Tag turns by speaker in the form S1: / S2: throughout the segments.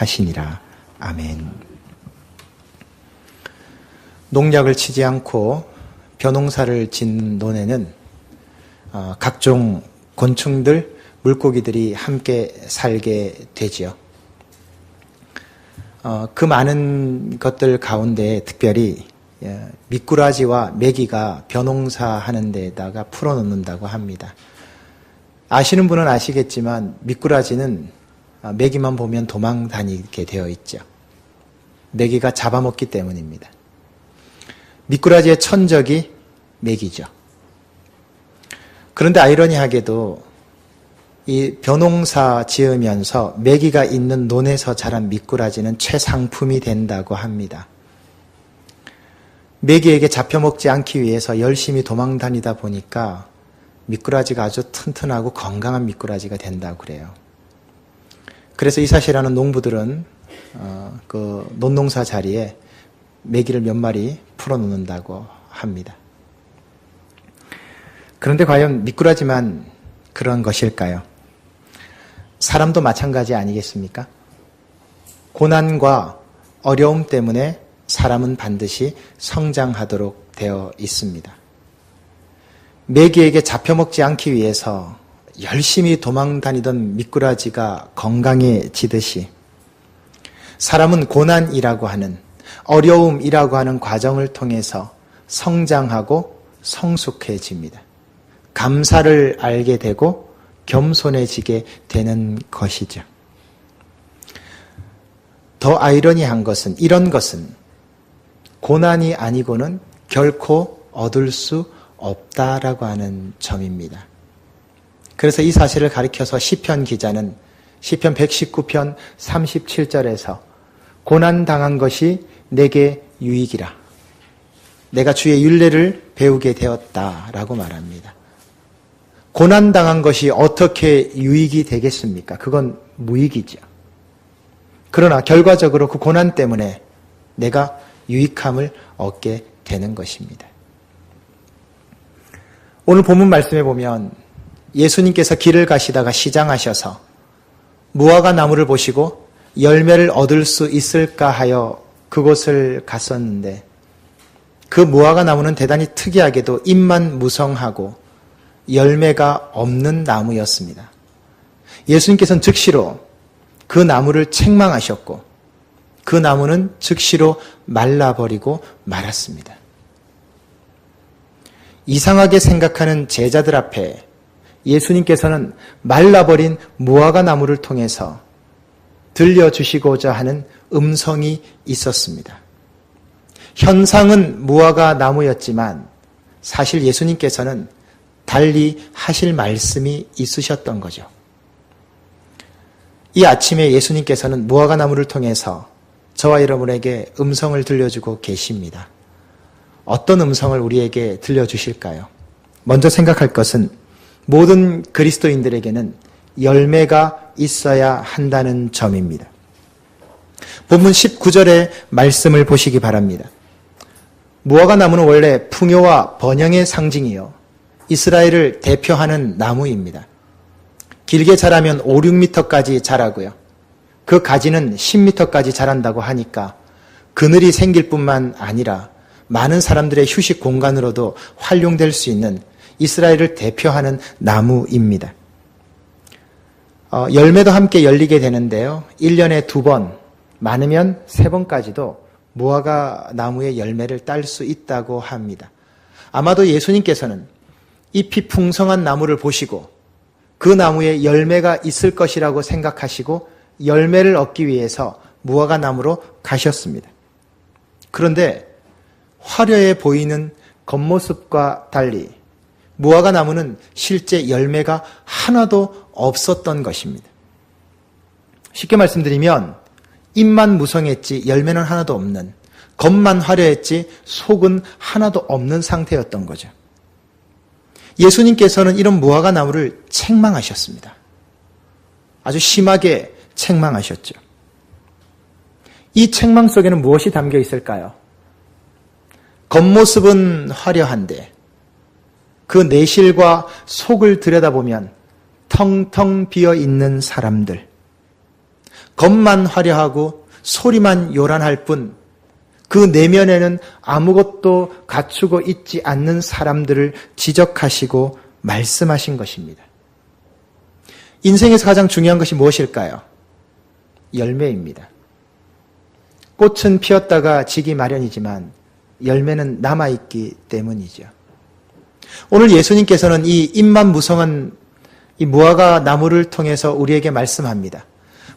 S1: 하시니라. 아멘. 농약을 치지 않고 벼농사를 짓는 논에는 각종 곤충들, 물고기들이 함께 살게 되지요. 그 많은 것들 가운데 특별히 미꾸라지와 메기가 벼농사하는 데다가 풀어놓는다고 합니다. 아시는 분은 아시겠지만 미꾸라지는 메기만 보면 도망 다니게 되어 있죠. 메기가 잡아먹기 때문입니다. 미꾸라지의 천적이 메기죠. 그런데 아이러니하게도 이 벼농사 지으면서 메기가 있는 논에서 자란 미꾸라지는 최상품이 된다고 합니다. 메기에게 잡혀먹지 않기 위해서 열심히 도망 다니다 보니까 미꾸라지가 아주 튼튼하고 건강한 미꾸라지가 된다고 그래요. 그래서 이 사실하는 농부들은 그 논농사 자리에 메기를 몇 마리 풀어놓는다고 합니다. 그런데 과연 미꾸라지만 그런 것일까요? 사람도 마찬가지 아니겠습니까? 고난과 어려움 때문에 사람은 반드시 성장하도록 되어 있습니다. 메기에게 잡혀먹지 않기 위해서 열심히 도망다니던 미꾸라지가 건강해지듯이 사람은 고난이라고 하는, 어려움이라고 하는 과정을 통해서 성장하고 성숙해집니다. 감사를 알게 되고 겸손해지게 되는 것이죠. 더 아이러니한 것은, 이런 것은 고난이 아니고는 결코 얻을 수 없다라고 하는 점입니다. 그래서 이 사실을 가리켜서 시편 기자는 시편 119편 37절에서 고난당한 것이 내게 유익이라. 내가 주의 율례를 배우게 되었다라고 말합니다. 고난당한 것이 어떻게 유익이 되겠습니까? 그건 무익이죠. 그러나 결과적으로 그 고난 때문에 내가 유익함을 얻게 되는 것입니다. 오늘 본문 말씀에 보면 예수님께서 길을 가시다가 시장하셔서 무화과 나무를 보시고 열매를 얻을 수 있을까 하여 그곳을 갔었는데 그 무화과 나무는 대단히 특이하게도 잎만 무성하고 열매가 없는 나무였습니다. 예수님께서는 즉시로 그 나무를 책망하셨고 그 나무는 즉시로 말라버리고 말았습니다. 이상하게 생각하는 제자들 앞에 예수님께서는 말라버린 무화과 나무를 통해서 들려주시고자 하는 음성이 있었습니다. 현상은 무화과 나무였지만 사실 예수님께서는 달리 하실 말씀이 있으셨던 거죠. 이 아침에 예수님께서는 무화과 나무를 통해서 저와 여러분에게 음성을 들려주고 계십니다. 어떤 음성을 우리에게 들려주실까요? 먼저 생각할 것은 모든 그리스도인들에게는 열매가 있어야 한다는 점입니다. 본문 19절의 말씀을 보시기 바랍니다. 무화과 나무는 원래 풍요와 번영의 상징이요 이스라엘을 대표하는 나무입니다. 길게 자라면 5, 6m까지 자라고요. 그 가지는 10m까지 자란다고 하니까 그늘이 생길 뿐만 아니라 많은 사람들의 휴식 공간으로도 활용될 수 있는 이스라엘을 대표하는 나무입니다. 열매도 함께 열리게 되는데요. 1년에 2번, 많으면 3번까지도 무화과 나무의 열매를 딸 수 있다고 합니다. 아마도 예수님께서는 잎이 풍성한 나무를 보시고 그 나무에 열매가 있을 것이라고 생각하시고 열매를 얻기 위해서 무화과 나무로 가셨습니다. 그런데 화려해 보이는 겉모습과 달리 무화과 나무는 실제 열매가 하나도 없었던 것입니다. 쉽게 말씀드리면 잎만 무성했지 열매는 하나도 없는, 겉만 화려했지 속은 하나도 없는 상태였던 거죠. 예수님께서는 이런 무화과 나무를 책망하셨습니다. 아주 심하게 책망하셨죠. 이 책망 속에는 무엇이 담겨 있을까요? 겉모습은 화려한데 그 내실과 속을 들여다보면 텅텅 비어 있는 사람들, 겉만 화려하고 소리만 요란할 뿐 그 내면에는 아무것도 갖추고 있지 않는 사람들을 지적하시고 말씀하신 것입니다. 인생에서 가장 중요한 것이 무엇일까요? 열매입니다. 꽃은 피었다가 지기 마련이지만 열매는 남아있기 때문이죠. 오늘 예수님께서는 이 잎만 무성한 이 무화과 나무를 통해서 우리에게 말씀합니다.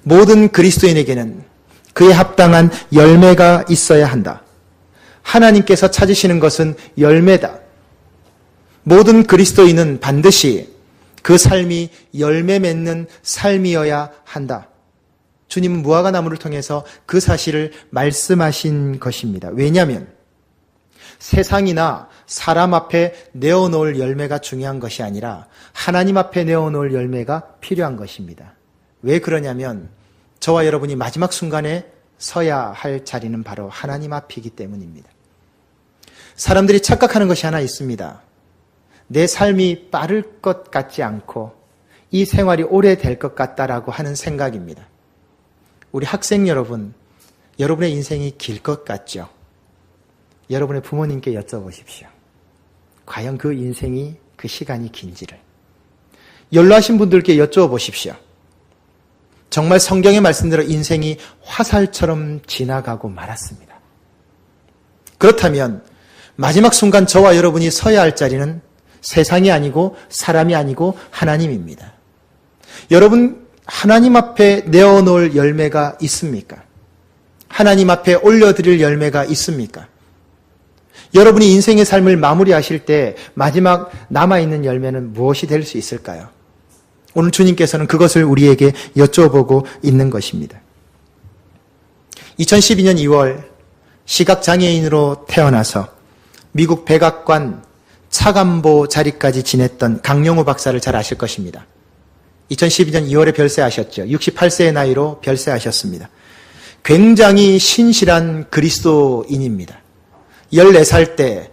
S1: 모든 그리스도인에게는 그에 합당한 열매가 있어야 한다. 하나님께서 찾으시는 것은 열매다. 모든 그리스도인은 반드시 그 삶이 열매 맺는 삶이어야 한다. 주님은 무화과 나무를 통해서 그 사실을 말씀하신 것입니다. 왜냐하면 세상이나 사람 앞에 내어놓을 열매가 중요한 것이 아니라 하나님 앞에 내어놓을 열매가 필요한 것입니다. 왜 그러냐면 저와 여러분이 마지막 순간에 서야 할 자리는 바로 하나님 앞이기 때문입니다. 사람들이 착각하는 것이 하나 있습니다. 내 삶이 빠를 것 같지 않고 이 생활이 오래될 것 같다라고 하는 생각입니다. 우리 학생 여러분, 여러분의 인생이 길 것 같죠? 여러분의 부모님께 여쭤보십시오. 과연 그 인생이, 그 시간이 긴지를. 연로하신 분들께 여쭤보십시오. 정말 성경의 말씀대로 인생이 화살처럼 지나가고 말았습니다. 그렇다면 마지막 순간 저와 여러분이 서야 할 자리는 세상이 아니고 사람이 아니고 하나님입니다. 여러분, 하나님 앞에 내어놓을 열매가 있습니까? 하나님 앞에 올려드릴 열매가 있습니까? 여러분이 인생의 삶을 마무리하실 때 마지막 남아있는 열매는 무엇이 될 수 있을까요? 오늘 주님께서는 그것을 우리에게 여쭤보고 있는 것입니다. 2012년 2월 시각장애인으로 태어나서 미국 백악관 차관보 자리까지 지냈던 강영호 박사를 잘 아실 것입니다. 2012년 2월에 별세하셨죠. 68세의 나이로 별세하셨습니다. 굉장히 신실한 그리스도인입니다. 14살 때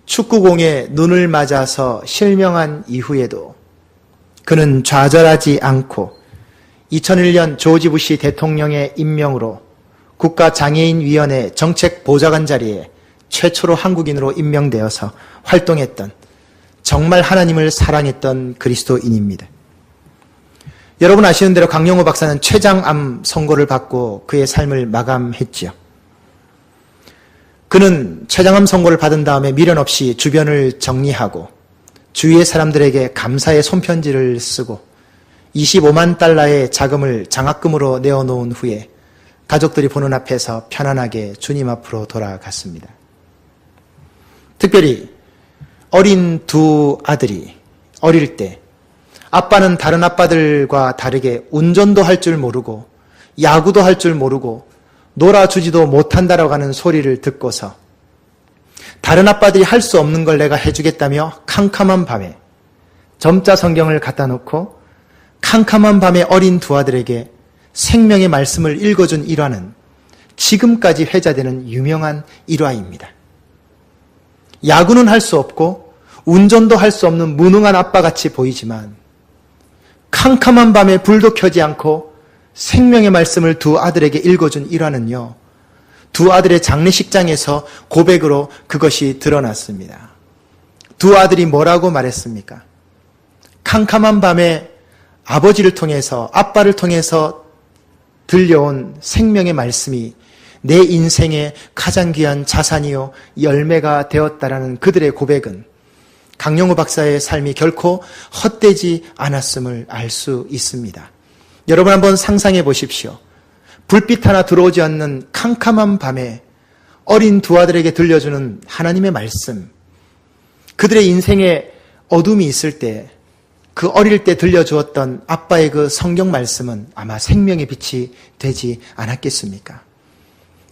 S1: 축구공에 눈을 맞아서 실명한 이후에도 그는 좌절하지 않고 2001년 조지 부시 대통령의 임명으로 국가장애인위원회 정책보좌관 자리에 최초로 한국인으로 임명되어서 활동했던 정말 하나님을 사랑했던 그리스도인입니다. 여러분 아시는 대로 강영호 박사는 췌장암 선고를 받고 그의 삶을 마감했지요. 그는 췌장암 선고를 받은 다음에 미련 없이 주변을 정리하고 주위의 사람들에게 감사의 손편지를 쓰고 25만 달러의 자금을 장학금으로 내어놓은 후에 가족들이 보는 앞에서 편안하게 주님 앞으로 돌아갔습니다. 특별히 어린 두 아들이 어릴 때 아빠는 다른 아빠들과 다르게 운전도 할 줄 모르고 야구도 할 줄 모르고 놀아주지도 못한다라고 하는 소리를 듣고서 다른 아빠들이 할 수 없는 걸 내가 해주겠다며 캄캄한 밤에 점자 성경을 갖다 놓고 캄캄한 밤에 어린 두 아들에게 생명의 말씀을 읽어준 일화는 지금까지 회자되는 유명한 일화입니다. 야구는 할 수 없고 운전도 할 수 없는 무능한 아빠같이 보이지만 캄캄한 밤에 불도 켜지 않고 생명의 말씀을 두 아들에게 읽어준 일화는요. 두 아들의 장례식장에서 고백으로 그것이 드러났습니다. 두 아들이 뭐라고 말했습니까? 캄캄한 밤에 아버지를 통해서 아빠를 통해서 들려온 생명의 말씀이 내 인생의 가장 귀한 자산이요 열매가 되었다라는 그들의 고백은 강영호 박사의 삶이 결코 헛되지 않았음을 알 수 있습니다. 여러분 한번 상상해 보십시오. 불빛 하나 들어오지 않는 캄캄한 밤에 어린 두 아들에게 들려주는 하나님의 말씀, 그들의 인생에 어둠이 있을 때 그 어릴 때 들려주었던 아빠의 그 성경 말씀은 아마 생명의 빛이 되지 않았겠습니까?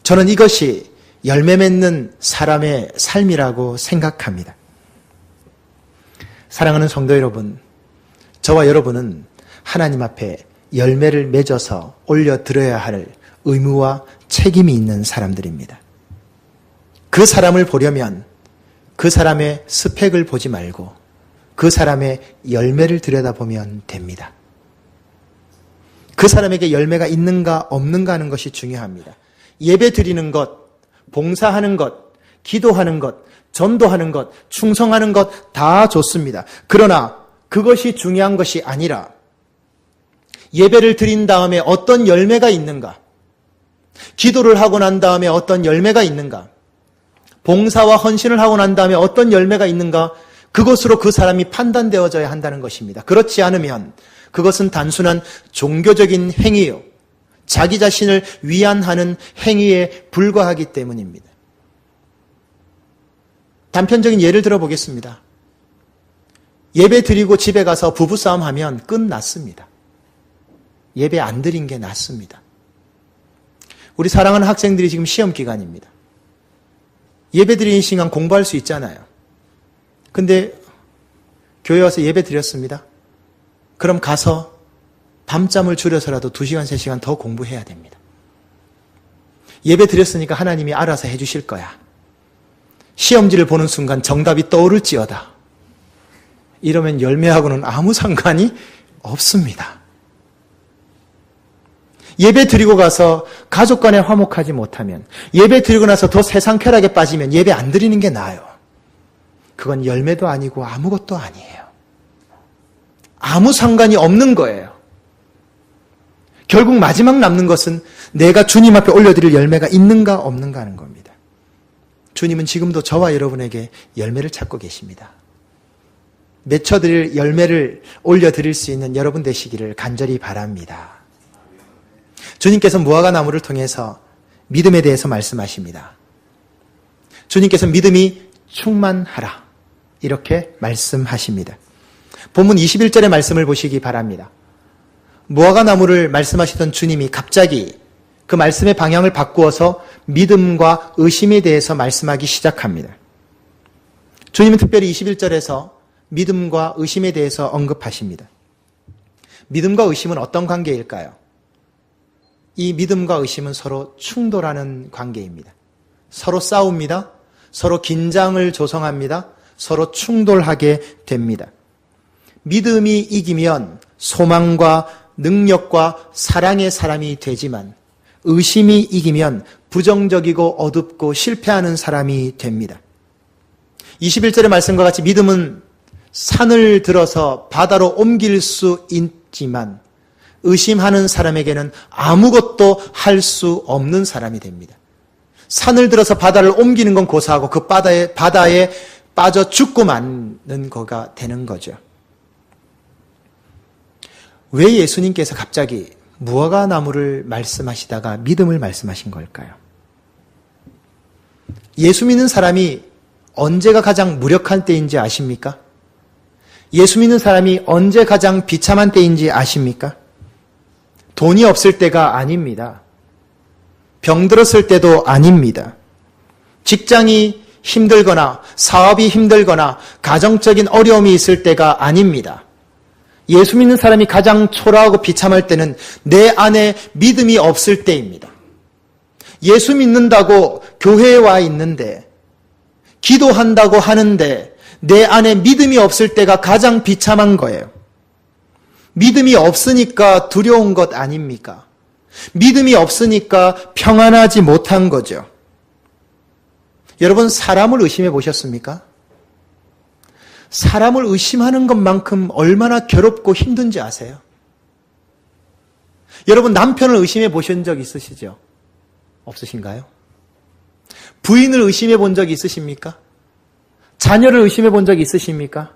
S1: 저는 이것이 열매 맺는 사람의 삶이라고 생각합니다. 사랑하는 성도 여러분, 저와 여러분은 하나님 앞에 열매를 맺어서 올려드려야 할 의무와 책임이 있는 사람들입니다. 그 사람을 보려면 그 사람의 스펙을 보지 말고 그 사람의 열매를 들여다보면 됩니다. 그 사람에게 열매가 있는가 없는가 하는 것이 중요합니다. 예배 드리는 것, 봉사하는 것, 기도하는 것, 전도하는 것, 충성하는 것 다 좋습니다. 그러나 그것이 중요한 것이 아니라 예배를 드린 다음에 어떤 열매가 있는가, 기도를 하고 난 다음에 어떤 열매가 있는가, 봉사와 헌신을 하고 난 다음에 어떤 열매가 있는가, 그것으로 그 사람이 판단되어져야 한다는 것입니다. 그렇지 않으면 그것은 단순한 종교적인 행위요, 자기 자신을 위안하는 행위에 불과하기 때문입니다. 단편적인 예를 들어보겠습니다. 예배 드리고 집에 가서 부부싸움 하면 끝났습니다. 예배 안 드린 게 낫습니다. 우리 사랑하는 학생들이 지금 시험 기간입니다. 예배 드리는 시간 공부할 수 있잖아요. 근데 교회 와서 예배 드렸습니다. 그럼 가서 밤잠을 줄여서라도 2시간, 3시간 더 공부해야 됩니다. 예배 드렸으니까 하나님이 알아서 해주실 거야. 시험지를 보는 순간 정답이 떠오를지어다. 이러면 열매하고는 아무 상관이 없습니다. 예배 드리고 가서 가족 간에 화목하지 못하면, 예배 드리고 나서 더 세상 쾌락에 빠지면 예배 안 드리는 게 나아요. 그건 열매도 아니고 아무것도 아니에요. 아무 상관이 없는 거예요. 결국 마지막 남는 것은 내가 주님 앞에 올려드릴 열매가 있는가 없는가 하는 겁니다. 주님은 지금도 저와 여러분에게 열매를 찾고 계십니다. 맺혀드릴 열매를 올려드릴 수 있는 여러분 되시기를 간절히 바랍니다. 주님께서 무화과 나무를 통해서 믿음에 대해서 말씀하십니다. 주님께서 믿음이 충만하라 이렇게 말씀하십니다. 본문 21절의 말씀을 보시기 바랍니다. 무화과 나무를 말씀하시던 주님이 갑자기 그 말씀의 방향을 바꾸어서 믿음과 의심에 대해서 말씀하기 시작합니다. 주님은 특별히 21절에서 믿음과 의심에 대해서 언급하십니다. 믿음과 의심은 어떤 관계일까요? 이 믿음과 의심은 서로 충돌하는 관계입니다. 서로 싸웁니다. 서로 긴장을 조성합니다. 서로 충돌하게 됩니다. 믿음이 이기면 소망과 능력과 사랑의 사람이 되지만 의심이 이기면 부정적이고 어둡고 실패하는 사람이 됩니다. 21절의 말씀과 같이 믿음은 산을 들어서 바다로 옮길 수 있지만 의심하는 사람에게는 아무것도 할 수 없는 사람이 됩니다. 산을 들어서 바다를 옮기는 건 고사하고 그 바다에 빠져 죽고 마는 거가 되는 거죠. 왜 예수님께서 갑자기 무화과 나무를 말씀하시다가 믿음을 말씀하신 걸까요? 예수 믿는 사람이 언제가 가장 무력한 때인지 아십니까? 예수 믿는 사람이 언제 가장 비참한 때인지 아십니까? 돈이 없을 때가 아닙니다. 병들었을 때도 아닙니다. 직장이 힘들거나 사업이 힘들거나 가정적인 어려움이 있을 때가 아닙니다. 예수 믿는 사람이 가장 초라하고 비참할 때는 내 안에 믿음이 없을 때입니다. 예수 믿는다고 교회에 와 있는데, 기도한다고 하는데 내 안에 믿음이 없을 때가 가장 비참한 거예요. 믿음이 없으니까 두려운 것 아닙니까? 믿음이 없으니까 평안하지 못한 거죠. 여러분, 사람을 의심해 보셨습니까? 사람을 의심하는 것만큼 얼마나 괴롭고 힘든지 아세요? 여러분, 남편을 의심해 보신 적 있으시죠? 없으신가요? 부인을 의심해 본 적 있으십니까? 자녀를 의심해 본 적 있으십니까?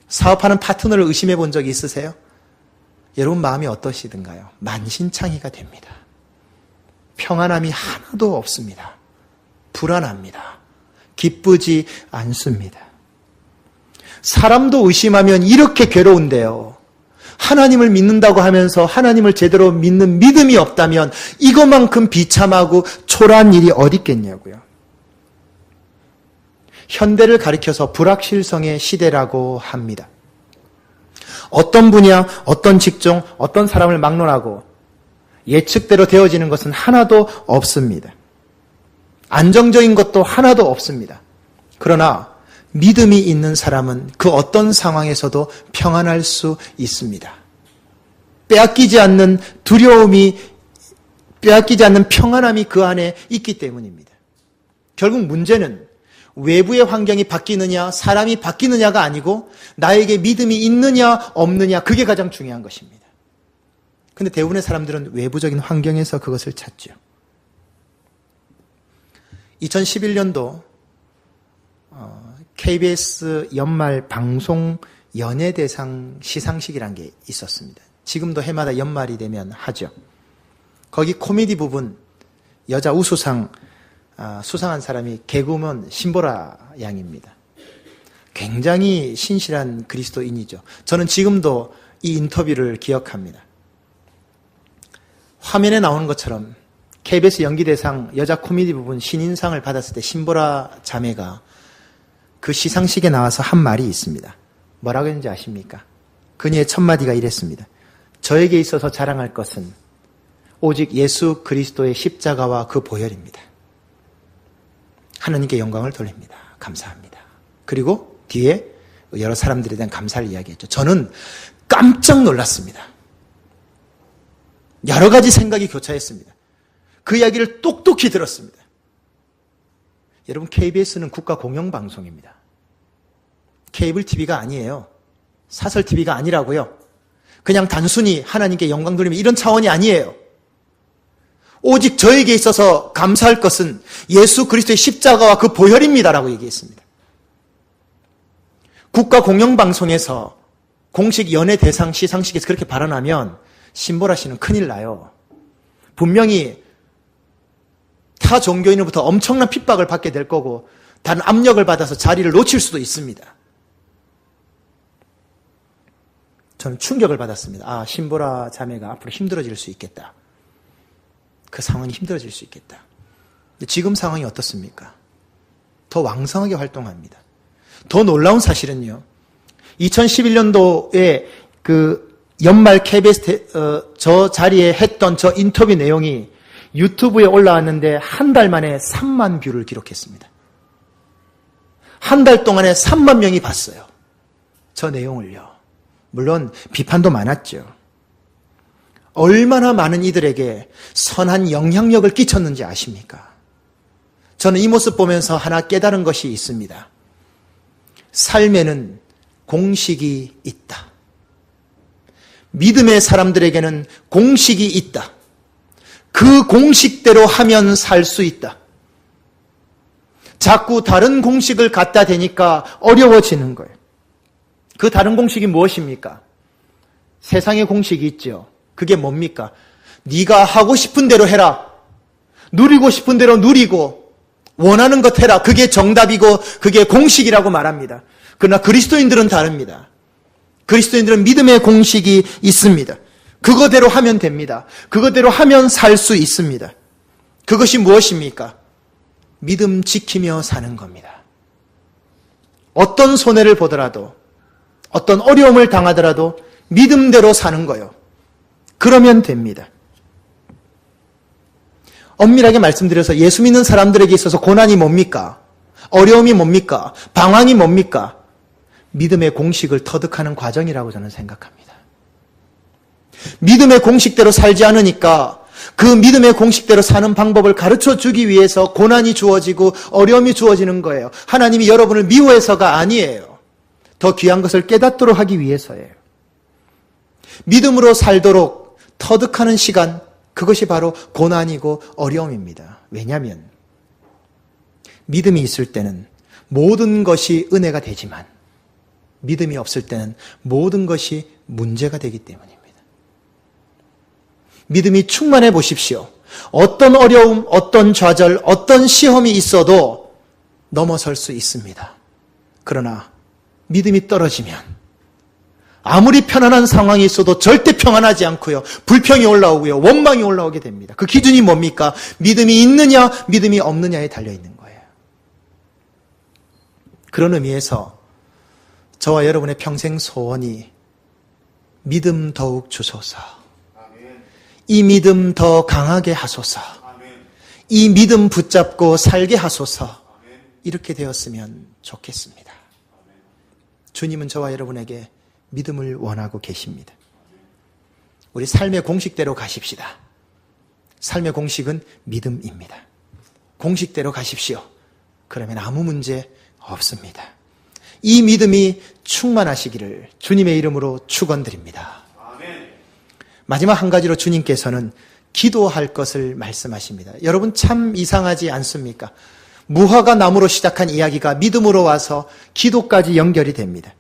S1: 사업하는 파트너를 의심해 본 적 있으세요? 여러분 마음이 어떠시든가요? 만신창이가 됩니다. 평안함이 하나도 없습니다. 불안합니다. 기쁘지 않습니다. 사람도 의심하면 이렇게 괴로운데요. 하나님을 믿는다고 하면서 하나님을 제대로 믿는 믿음이 없다면 이것만큼 비참하고 초라한 일이 어디 있겠냐고요. 현대를 가리켜서 불확실성의 시대라고 합니다. 어떤 분야, 어떤 직종, 어떤 사람을 막론하고 예측대로 되어지는 것은 하나도 없습니다. 안정적인 것도 하나도 없습니다. 그러나 믿음이 있는 사람은 그 어떤 상황에서도 평안할 수 있습니다. 빼앗기지 않는 두려움이, 빼앗기지 않는 평안함이 그 안에 있기 때문입니다. 결국 문제는 외부의 환경이 바뀌느냐, 사람이 바뀌느냐가 아니고 나에게 믿음이 있느냐, 없느냐, 그게 가장 중요한 것입니다. 근데 대부분의 사람들은 외부적인 환경에서 그것을 찾죠. 2011년도 KBS 연말 방송 연예대상 시상식이라는 게 있었습니다. 지금도 해마다 연말이 되면 하죠. 거기 코미디 부분 여자 우수상 수상한 사람이 개그우먼 신보라 양입니다. 굉장히 신실한 그리스도인이죠. 저는 지금도 이 인터뷰를 기억합니다. 화면에 나오는 것처럼 KBS 연기대상 여자 코미디 부분 신인상을 받았을 때 신보라 자매가 그 시상식에 나와서 한 말이 있습니다. 뭐라고 했는지 아십니까? 그녀의 첫 마디가 이랬습니다. 저에게 있어서 자랑할 것은 오직 예수 그리스도의 십자가와 그 보혈입니다. 하나님께 영광을 돌립니다. 감사합니다. 그리고 뒤에 여러 사람들에 대한 감사를 이야기했죠. 저는 깜짝 놀랐습니다. 여러 가지 생각이 교차했습니다. 그 이야기를 똑똑히 들었습니다. 여러분, KBS는 국가 공영방송입니다. 케이블 TV가 아니에요. 사설 TV가 아니라고요. 그냥 단순히 하나님께 영광 돌리면 이런 차원이 아니에요. 오직 저에게 있어서 감사할 것은 예수 그리스도의 십자가와 그 보혈입니다라고 얘기했습니다. 국가 공영방송에서 공식 연예대상 시상식에서 그렇게 발언하면 신보라 씨는 큰일 나요. 분명히 타 종교인으로부터 엄청난 핍박을 받게 될 거고 다른 압력을 받아서 자리를 놓칠 수도 있습니다. 저는 충격을 받았습니다. 신보라 자매가 앞으로 힘들어질 수 있겠다. 그 상황이 힘들어질 수 있겠다. 근데 지금 상황이 어떻습니까? 더 왕성하게 활동합니다. 더 놀라운 사실은요. 2011년도에 그 연말 KBS 저 자리에 했던 저 인터뷰 내용이 유튜브에 올라왔는데 한 달 만에 3만 뷰를 기록했습니다. 한 달 동안에 3만 명이 봤어요. 저 내용을요. 물론 비판도 많았죠. 얼마나 많은 이들에게 선한 영향력을 끼쳤는지 아십니까? 저는 이 모습 보면서 하나 깨달은 것이 있습니다. 삶에는 공식이 있다. 믿음의 사람들에게는 공식이 있다. 그 공식대로 하면 살 수 있다. 자꾸 다른 공식을 갖다 대니까 어려워지는 거예요. 그 다른 공식이 무엇입니까? 세상의 공식이 있죠. 그게 뭡니까? 네가 하고 싶은 대로 해라. 누리고 싶은 대로 누리고 원하는 것 해라. 그게 정답이고 그게 공식이라고 말합니다. 그러나 그리스도인들은 다릅니다. 그리스도인들은 믿음의 공식이 있습니다. 그거대로 하면 됩니다. 그거대로 하면 살 수 있습니다. 그것이 무엇입니까? 믿음 지키며 사는 겁니다. 어떤 손해를 보더라도 어떤 어려움을 당하더라도 믿음대로 사는 거요. 그러면 됩니다. 엄밀하게 말씀드려서 예수 믿는 사람들에게 있어서 고난이 뭡니까? 어려움이 뭡니까? 방황이 뭡니까? 믿음의 공식을 터득하는 과정이라고 저는 생각합니다. 믿음의 공식대로 살지 않으니까 그 믿음의 공식대로 사는 방법을 가르쳐 주기 위해서 고난이 주어지고 어려움이 주어지는 거예요. 하나님이 여러분을 미워해서가 아니에요. 더 귀한 것을 깨닫도록 하기 위해서예요. 믿음으로 살도록 터득하는 시간, 그것이 바로 고난이고 어려움입니다. 왜냐하면 믿음이 있을 때는 모든 것이 은혜가 되지만 믿음이 없을 때는 모든 것이 문제가 되기 때문입니다. 믿음이 충만해 보십시오. 어떤 어려움, 어떤 좌절, 어떤 시험이 있어도 넘어설 수 있습니다. 그러나 믿음이 떨어지면 아무리 편안한 상황이 있어도 절대 평안하지 않고요. 불평이 올라오고요. 원망이 올라오게 됩니다. 그 기준이 뭡니까? 믿음이 있느냐, 믿음이 없느냐에 달려있는 거예요. 그런 의미에서 저와 여러분의 평생 소원이 믿음 더욱 주소서. 이 믿음 더 강하게 하소서. 이 믿음 붙잡고 살게 하소서. 이렇게 되었으면 좋겠습니다. 주님은 저와 여러분에게 믿음을 원하고 계십니다. 우리 삶의 공식대로 가십시다. 삶의 공식은 믿음입니다. 공식대로 가십시오. 그러면 아무 문제 없습니다. 이 믿음이 충만하시기를 주님의 이름으로 축원드립니다. 마지막 한 가지로 주님께서는 기도할 것을 말씀하십니다. 여러분 참 이상하지 않습니까? 무화과 나무로 시작한 이야기가 믿음으로 와서 기도까지 연결이 됩니다.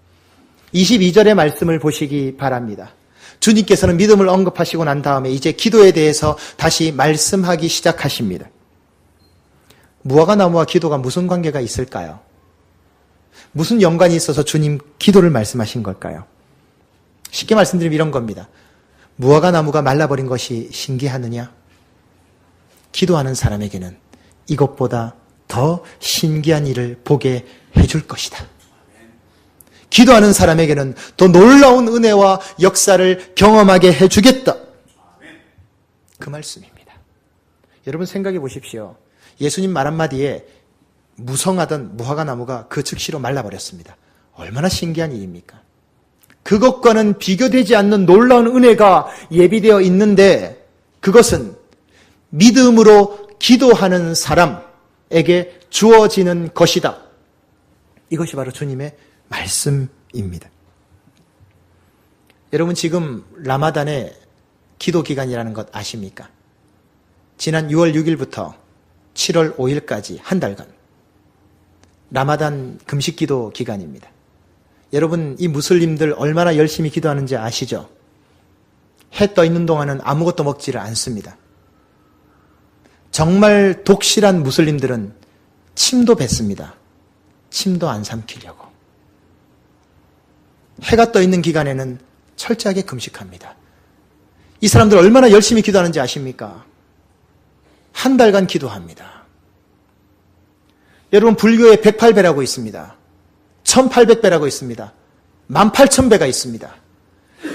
S1: 22절의 말씀을 보시기 바랍니다. 주님께서는 믿음을 언급하시고 난 다음에 이제 기도에 대해서 다시 말씀하기 시작하십니다. 무화과 나무와 기도가 무슨 관계가 있을까요? 무슨 연관이 있어서 주님 기도를 말씀하신 걸까요? 쉽게 말씀드리면 이런 겁니다. 무화과 나무가 말라버린 것이 신기하느냐? 기도하는 사람에게는 이것보다 더 신기한 일을 보게 해줄 것이다. 기도하는 사람에게는 더 놀라운 은혜와 역사를 경험하게 해주겠다. 그 말씀입니다. 여러분 생각해 보십시오. 예수님 말 한마디에 무성하던 무화과 나무가 그 즉시로 말라버렸습니다. 얼마나 신기한 일입니까? 그것과는 비교되지 않는 놀라운 은혜가 예비되어 있는데 그것은 믿음으로 기도하는 사람에게 주어지는 것이다. 이것이 바로 주님의 말씀입니다. 여러분 지금 라마단의 기도 기간이라는 것 아십니까? 지난 6월 6일부터 7월 5일까지 한 달간 라마단 금식 기도 기간입니다. 여러분 이 무슬림들 얼마나 열심히 기도하는지 아시죠? 해 떠 있는 동안은 아무것도 먹지를 않습니다. 정말 독실한 무슬림들은 침도 뱉습니다. 침도 안 삼키려고. 해가 떠 있는 기간에는 철저하게 금식합니다. 이 사람들 얼마나 열심히 기도하는지 아십니까? 한 달간 기도합니다. 여러분 불교에 108배라고 있습니다. 1800배라고 있습니다. 18,000배가 있습니다.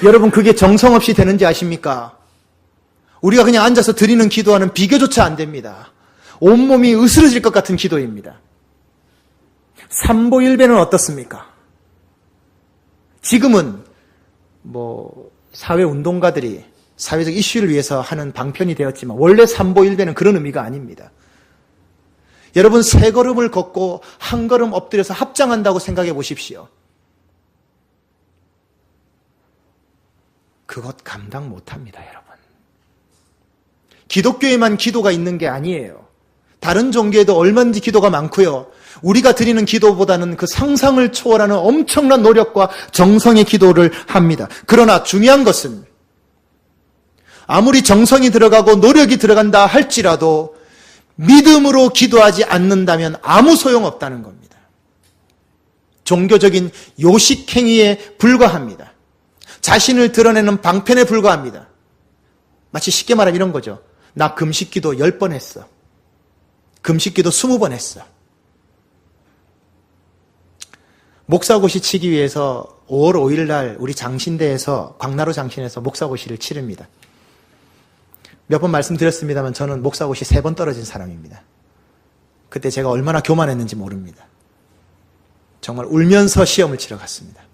S1: 여러분 그게 정성 없이 되는지 아십니까? 우리가 그냥 앉아서 드리는 기도와는 비교조차 안 됩니다. 온몸이 으스러질 것 같은 기도입니다. 삼보일배는 어떻습니까? 지금은 사회운동가들이 사회적 이슈를 위해서 하는 방편이 되었지만 원래 삼보일배는 그런 의미가 아닙니다. 여러분 세 걸음을 걷고 한 걸음 엎드려서 합장한다고 생각해 보십시오. 그것 감당 못합니다, 여러분. 기독교에만 기도가 있는 게 아니에요. 다른 종교에도 얼마든지 기도가 많고요. 우리가 드리는 기도보다는 그 상상을 초월하는 엄청난 노력과 정성의 기도를 합니다. 그러나 중요한 것은 아무리 정성이 들어가고 노력이 들어간다 할지라도 믿음으로 기도하지 않는다면 아무 소용없다는 겁니다. 종교적인 요식행위에 불과합니다. 자신을 드러내는 방편에 불과합니다. 마치 쉽게 말하면 이런 거죠. 나 금식기도 10번 했어. 금식기도 20번 했어. 목사고시 치기 위해서 5월 5일 날 우리 장신대에서 광나루 장신에서 목사고시를 치릅니다. 몇 번 말씀드렸습니다만 저는 목사고시 3번 떨어진 사람입니다. 그때 제가 얼마나 교만했는지 모릅니다. 정말 울면서 시험을 치러 갔습니다.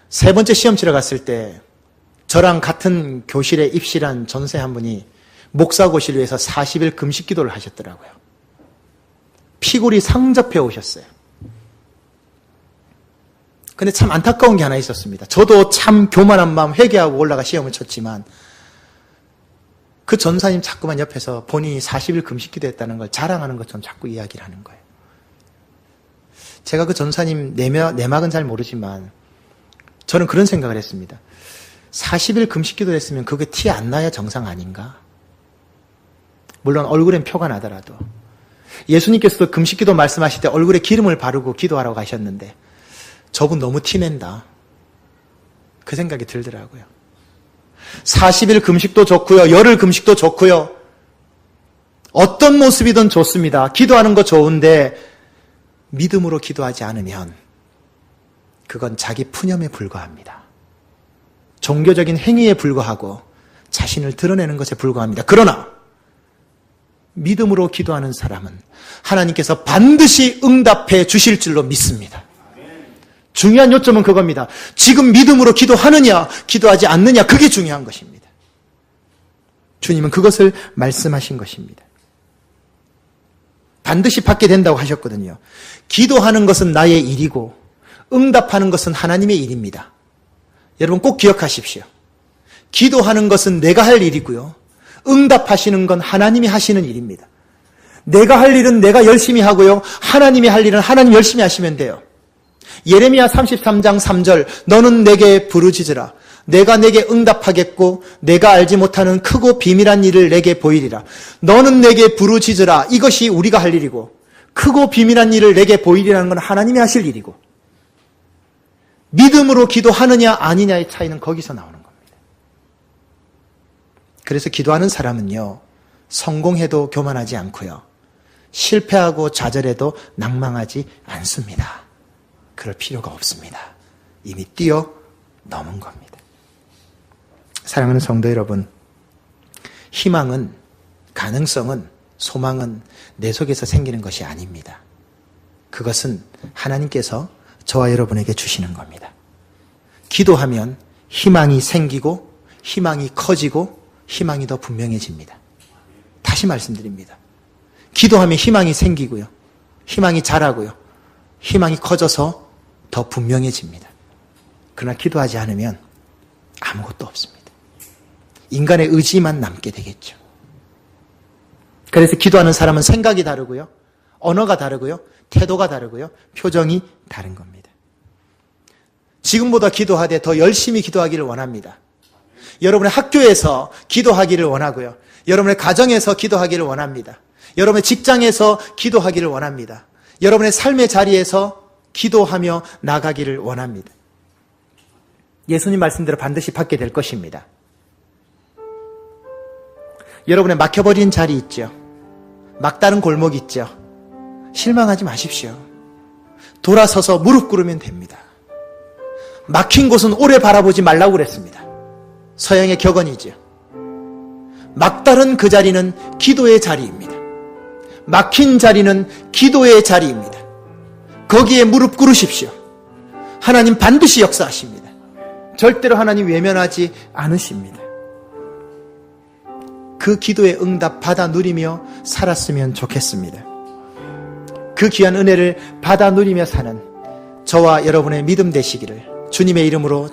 S1: 3번째 시험 치러 갔을 때 저랑 같은 교실에 입실한 전생 한 분이 목사고시를 위해서 40일 금식 기도를 하셨더라고요. 피골이 상접해 오셨어요. 근데 참 안타까운 게 하나 있었습니다. 저도 참 교만한 마음 회개하고 올라가 시험을 쳤지만 그 전사님 자꾸만 옆에서 본인이 40일 금식 기도했다는 걸 자랑하는 것처럼 자꾸 이야기를 하는 거예요. 제가 그 전사님 내막은 잘 모르지만 저는 그런 생각을 했습니다. 40일 금식 기도를 했으면 그게 티 안 나야 정상 아닌가? 물론 얼굴엔 표가 나더라도 예수님께서도 금식 기도 말씀하실 때 얼굴에 기름을 바르고 기도하라고 하셨는데 저분 너무 티낸다. 그 생각이 들더라고요. 40일 금식도 좋고요. 열흘 금식도 좋고요. 어떤 모습이든 좋습니다. 기도하는 거 좋은데 믿음으로 기도하지 않으면 그건 자기 푸념에 불과합니다. 종교적인 행위에 불과하고 자신을 드러내는 것에 불과합니다. 그러나 믿음으로 기도하는 사람은 하나님께서 반드시 응답해 주실 줄로 믿습니다. 중요한 요점은 그겁니다. 지금 믿음으로 기도하느냐, 기도하지 않느냐, 그게 중요한 것입니다. 주님은 그것을 말씀하신 것입니다. 반드시 받게 된다고 하셨거든요. 기도하는 것은 나의 일이고 응답하는 것은 하나님의 일입니다. 여러분 꼭 기억하십시오. 기도하는 것은 내가 할 일이고요. 응답하시는 건 하나님이 하시는 일입니다. 내가 할 일은 내가 열심히 하고요. 하나님이 할 일은 하나님 열심히 하시면 돼요. 예레미야 33장 3절 너는 내게 부르짖으라. 내가 내게 응답하겠고 내가 알지 못하는 크고 비밀한 일을 내게 보이리라. 너는 내게 부르짖으라. 이것이 우리가 할 일이고 크고 비밀한 일을 내게 보이리라는 건 하나님이 하실 일이고 믿음으로 기도하느냐 아니냐의 차이는 거기서 나오는 겁니다. 그래서 기도하는 사람은요. 성공해도 교만하지 않고요. 실패하고 좌절해도 낭망하지 않습니다. 그럴 필요가 없습니다. 이미 뛰어넘은 겁니다. 사랑하는 성도 여러분, 희망은, 가능성은, 소망은 내 속에서 생기는 것이 아닙니다. 그것은 하나님께서 저와 여러분에게 주시는 겁니다. 기도하면 희망이 생기고 희망이 커지고 희망이 더 분명해집니다. 다시 말씀드립니다. 기도하면 희망이 생기고요. 희망이 자라고요. 희망이 커져서 더 분명해집니다. 그러나 기도하지 않으면 아무것도 없습니다. 인간의 의지만 남게 되겠죠. 그래서 기도하는 사람은 생각이 다르고요. 언어가 다르고요. 태도가 다르고요. 표정이 다른 겁니다. 지금보다 기도하되 더 열심히 기도하기를 원합니다. 여러분의 학교에서 기도하기를 원하고요. 여러분의 가정에서 기도하기를 원합니다. 여러분의 직장에서 기도하기를 원합니다. 여러분의 삶의 자리에서 기도하며 나가기를 원합니다. 예수님 말씀대로 반드시 받게 될 것입니다. 여러분의 막혀버린 자리 있죠. 막다른 골목 있죠. 실망하지 마십시오. 돌아서서 무릎 꿇으면 됩니다. 막힌 곳은 오래 바라보지 말라고 그랬습니다. 서양의 격언이죠. 막다른 그 자리는 기도의 자리입니다. 막힌 자리는 기도의 자리입니다. 거기에 무릎 꿇으십시오. 하나님 반드시 역사하십니다. 절대로 하나님 외면하지 않으십니다. 그 기도의 응답 받아 누리며 살았으면 좋겠습니다. 그 귀한 은혜를 받아 누리며 사는 저와 여러분의 믿음 되시기를 주님의 이름으로